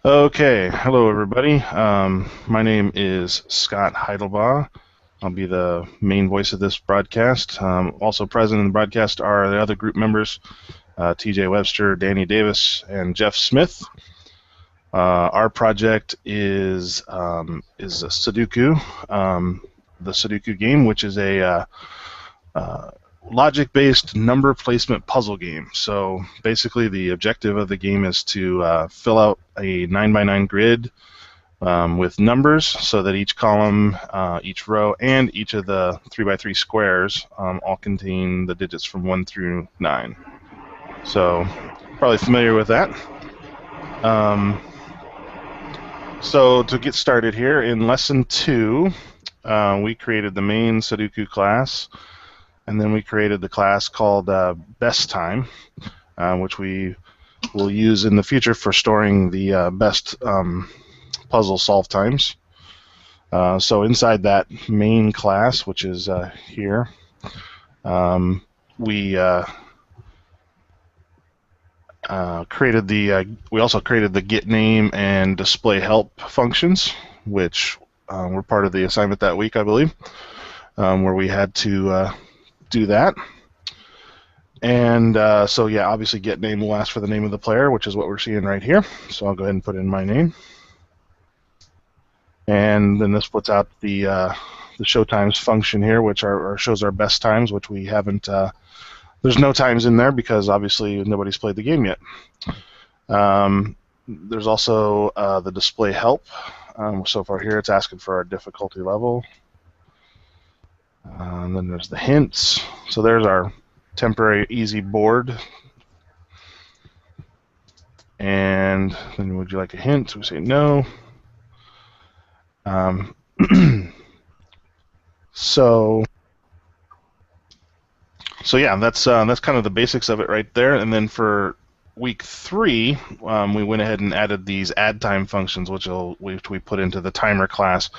Okay, hello everybody. My name is Scott Heidelbaugh. I'll be the main voice of this broadcast. Also present in the broadcast are the other group members, TJ Webster, Danny Davis, and Jeff Smith. Our project is a Sudoku, the Sudoku game, which is a logic-based number placement puzzle game. So basically, the objective of the game is to fill out a 9x9 grid with numbers so that each column, each row, and each of the 3x3 squares all contain the digits from 1 through 9. So, probably familiar with that. So to get started here, in lesson 2, we created the main Sudoku class, and then we created the class called best time, which we will use in the future for storing the best puzzle solve times. So inside that main class, which is here, we created we also created the get name and display help functions, which were part of the assignment that week, I believe, where we had to do that. And so yeah, obviously get name will ask for the name of the player, which is what we're seeing right here. So I'll go ahead and put in my name. And then this puts out the show times function here, which shows our best times, which we haven't. There's no times in there because obviously nobody's played the game yet. There's also the display help. So far here, it's asking for our difficulty level. And then there's the hints. So there's our temporary easy board. And then would you like a hint? We say no. So yeah, that's kind of the basics of it right there. And then for week 3, we went ahead and added these add time functions, which we put into the timer class,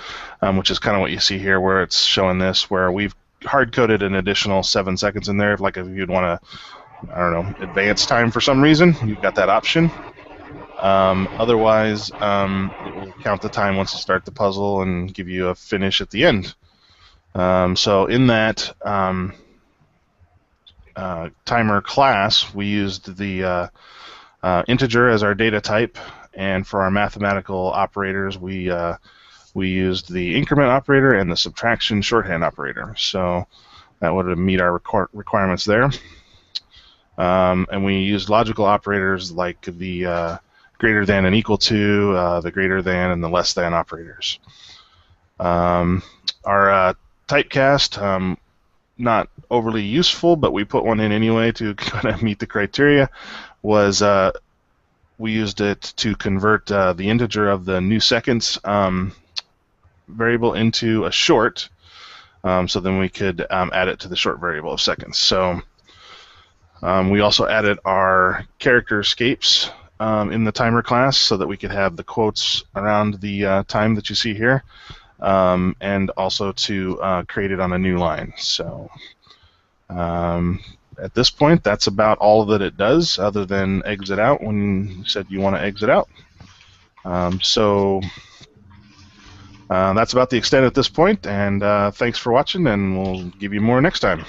which is kind of what you see here, where it's showing this, where we've hard-coded an additional 7 seconds in there. Like if you'd want to, I don't know, advance time for some reason, you've got that option. Otherwise, it will count the time once you start the puzzle and give you a finish at the end. So in that timer class, we used the integer as our data type, and for our mathematical operators, we used the increment operator and the subtraction shorthand operator. So that would meet our requirements there. And we used logical operators like the greater than and equal to, the greater than and the less than operators. Our typecast, not overly useful, but we put one in anyway to kind of meet the criteria, was we used it to convert the integer of the new seconds variable into a short, so then we could add it to the short variable of seconds. So we also added our character escapes in the timer class so that we could have the quotes around the time that you see here, and also to create it on a new line. So at this point, that's about all that it does, other than exit out when you said you want to exit out. So that's about the extent at this point, and thanks for watching, and we'll give you more next time.